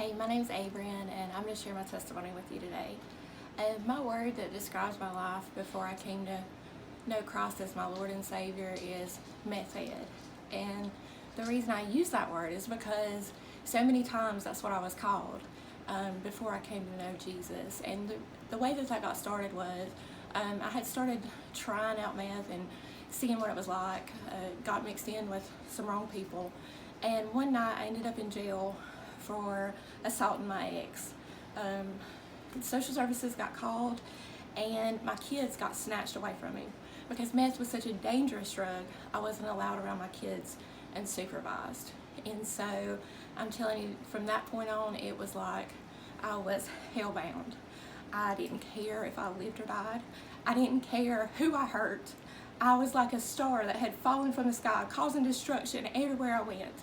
Hey, my name's Abreainn, and I'm going to share my testimony with you today. My word that describes my life before I came to know Christ as my Lord and Savior is meth head. And the reason I use that word is because so many times that's what I was called before I came to know Jesus. And the way that got started was I had started trying out meth and seeing what it was like, got mixed in with some wrong people. And one night I ended up in jail for assaulting my ex. Social services got called and my kids got snatched away from me. Because meth was such a dangerous drug, I wasn't allowed around my kids unsupervised. And so I'm telling you, from that point on, it was like I was hellbound. I didn't care if I lived or died. I didn't care who I hurt. I was like a star that had fallen from the sky, causing destruction everywhere I went.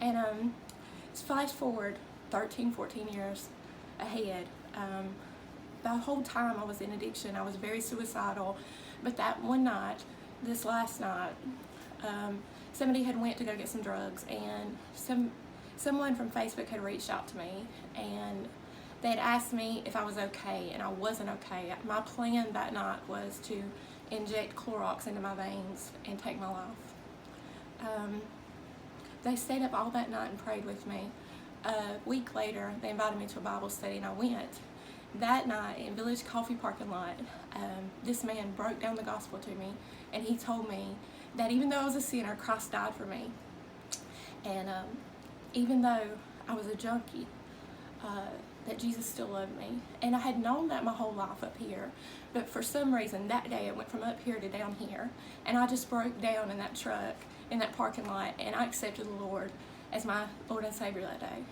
And flash forward 13, 14 years ahead. The whole time I was in addiction, I was very suicidal. But that one night, this last night, somebody had went to go get some drugs, and someone from Facebook had reached out to me, and they had asked me if I was okay, and I wasn't okay. My plan that night was to inject Clorox into my veins and take my life. They stayed up all that night and prayed with me. A week later, they invited me to a Bible study, and I went. That night in Village Coffee parking lot, this man broke down the gospel to me, and he told me that even though I was a sinner, Christ died for me. And even though I was a junkie, that Jesus still loved me. And I had known that my whole life up here, but for some reason that day it went from up here to down here, and I just broke down in that truck, in that parking lot, and I accepted the Lord as my Lord and Savior that day.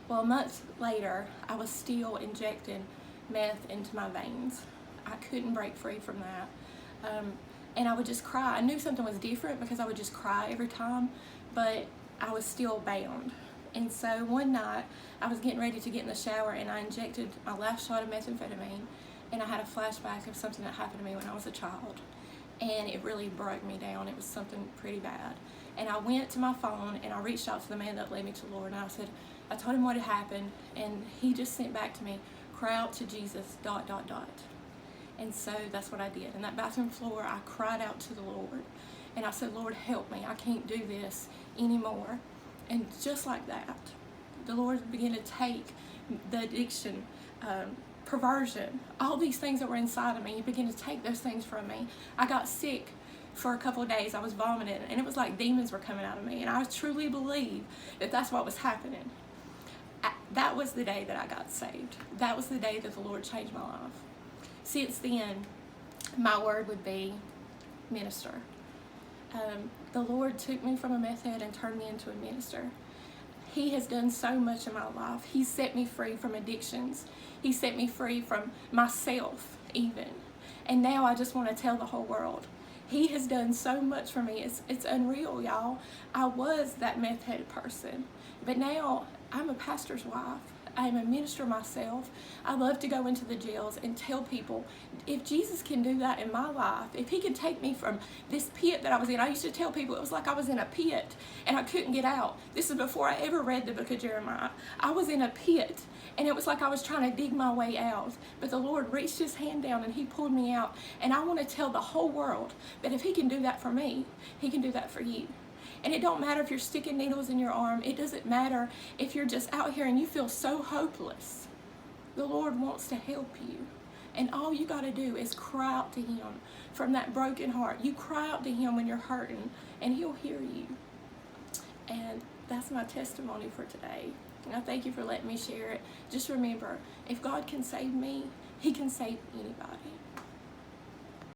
Well, a month later, I was still injecting meth into my veins. I couldn't break free from that. And I would just cry. I knew something was different because I would just cry every time, but I was still bound. And so one night, I was getting ready to get in the shower, and I injected my last shot of methamphetamine, and I had a flashback of something that happened to me when I was a child. And it really broke me down. It was something pretty bad. And I went to my phone, and I reached out to the man that led me to the Lord, and I told him what had happened, and he just sent back to me, cry out to Jesus, ... And so that's what I did. In that bathroom floor, I cried out to the Lord, and I said, Lord, help me. I can't do this anymore. And just like that, the Lord began to take the addiction, perversion, all these things that were inside of me. He began to take those things from me. I got sick for a couple of days. I was vomiting, and it was like demons were coming out of me. And I truly believe that that's what was happening. That was the day that I got saved. That was the day that the Lord changed my life. Since then, my word would be minister. The Lord took me from a meth head and turned me into a minister. He has done so much in my life. He set me free from addictions. He set me free from myself even. And now I just want to tell the whole world. He has done so much for me. It's unreal, y'all. I was that meth headed person, but now I'm a pastor's wife. I am a minister myself. I love to go into the jails and tell people, if Jesus can do that in my life, if he can take me from this pit that I was in. I used to tell people it was like I was in a pit and I couldn't get out. This is before I ever read the book of Jeremiah. I was in a pit, and it was like I was trying to dig my way out. But the Lord reached his hand down and he pulled me out. And I want to tell the whole world that if he can do that for me, he can do that for you. And it don't matter if you're sticking needles in your arm. It doesn't matter if you're just out here and you feel so hopeless. The Lord wants to help you. And all you got to do is cry out to him from that broken heart. You cry out to him when you're hurting, and he'll hear you. And that's my testimony for today. And I thank you for letting me share it. Just remember, if God can save me, he can save anybody.